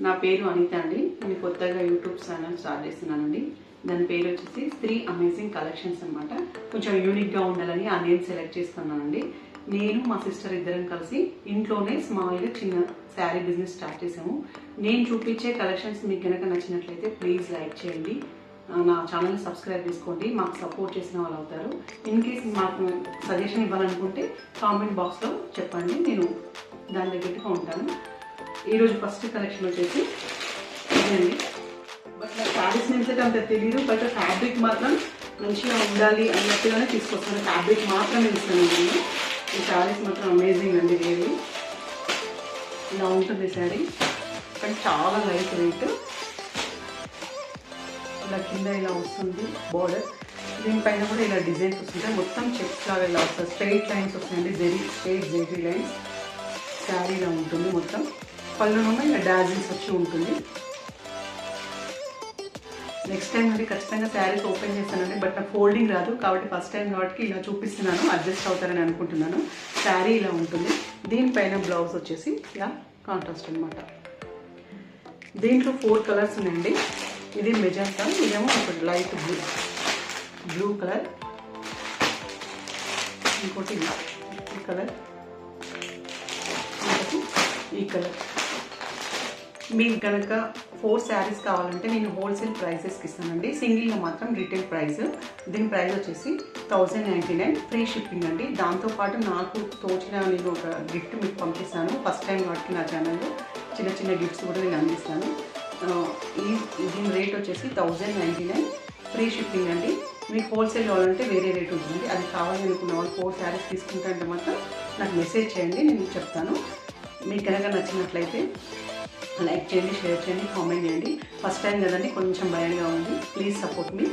నా పేరు అనిత అండి. నేను కొత్తగా యూట్యూబ్ ఛానల్ స్టార్ట్ చేస్తున్నానండి. దాని పేరు వచ్చేసి శ్రీ అమేజింగ్ కలెక్షన్స్ అనమాట. కొంచెం యూనిక్గా ఉండాలని ఆ నేమ్ సెలెక్ట్ చేసుకున్నానండి. నేను మా సిస్టర్ ఇద్దరం కలిసి ఇంట్లోనే స్మాల్గా చిన్న శారీ బిజినెస్ స్టార్ట్ చేసాము. నేను చూపించే కలెక్షన్స్ మీకు కనుక నచ్చినట్లయితే ప్లీజ్ లైక్ చేయండి, నా ఛానల్ని సబ్స్క్రైబ్ చేసుకోండి. మాకు సపోర్ట్ చేసిన వాళ్ళు అవుతారు. ఇన్ కేస్ మాకు సజెషన్ ఇవ్వాలనుకుంటే కామెంట్ బాక్స్లో చెప్పండి, నేను దాని దగ్గరగా ఉంటాను. ఈరోజు ఫస్ట్ కలెక్షన్ వచ్చేసి ఇదండి. బట్ నాకు శారీస్ నేమ్స్ అయితే అంత తెలియదు, బట్ ఫ్యాబ్రిక్ మాత్రం మంచిగా ఉండాలి అన్నట్టుగానే తీసుకొస్తాను. ఫ్యాబ్రిక్ మాత్రం ఇస్తాను నేను. ఈ శారీస్ మాత్రం అమేజింగ్ అండి. రియల్లీ ఇలా ఉంటుంది శారీ, కానీ చాలా లైట్ వెయిట్. ఇలా కింద ఇలా వస్తుంది బోర్డర్, దీనిపైన కూడా ఇలా డిజైన్స్ వస్తుంటాయి. మొత్తం చెక్స్ లాగా ఇలా వస్తుంది, స్ట్రైట్ లైన్స్ వస్తాయండి, స్ట్రైట్ జెరీ లైన్స్. శారీ ఇలా ఉంటుంది మొత్తం. పళ్ళునేమో ఇలా డాజిల్స్ వచ్చి ఉంటుంది. నెక్స్ట్ టైం అంటే ఖచ్చితంగా శారీస్ ఓపెన్ చేస్తానండి, బట్ నాకు ఫోల్డింగ్ రాదు కాబట్టి ఫస్ట్ టైం కాబట్టి ఇలా చూపిస్తున్నాను, అడ్జస్ట్ అవుతారని అనుకుంటున్నాను. శారీ ఇలా ఉంటుంది. దీనిపైన బ్లౌజ్ వచ్చేసి ఇలా కాంట్రాస్ట్ అనమాట. దీంట్లో 4 కలర్స్ ఉన్నాయండి. ఇది మెజెంటా, ఇదేమో ఒక లైట్ బ్లూ కలర్, ఇంకోటి ఈ కలర్, ఇంకోటి ఈ కలర్. మీకు కనుక 4 శారీస్ కావాలంటే నేను హోల్సేల్ ప్రైసెస్కి ఇస్తానండి. సింగిల్గా మాత్రం రీటైల్ ప్రైస్. దీని ప్రైస్ వచ్చేసి 1099, ఫ్రీ షిప్పింగ్ అండి. దాంతోపాటు నాకు తోచిన నేను ఒక గిఫ్ట్ మీకు పంపిస్తాను. ఫస్ట్ టైం కాబట్టి నా ఛానల్లో చిన్న చిన్న గిఫ్ట్స్ కూడా నేను అందిస్తాను. దీని రేట్ వచ్చేసి 1099, ఫ్రీ షిప్పింగ్ అండి. మీకు హోల్సేల్ కావాలంటే వేరే రేట్ ఉంటుంది. అది కావాలి అనుకున్న వాళ్ళు 4 శారీస్ తీసుకుంటే మాత్రం నాకు మెసేజ్ చేయండి, నేను చెప్తాను. మీకు కనుక నచ్చినట్లయితే లైక్ చేయండి, షేర్ చేయండి, కామెంట్ చేయండి. ఫస్ట్ టైం కదండి, కొంచెం భయంగా ఉంది. Please support me.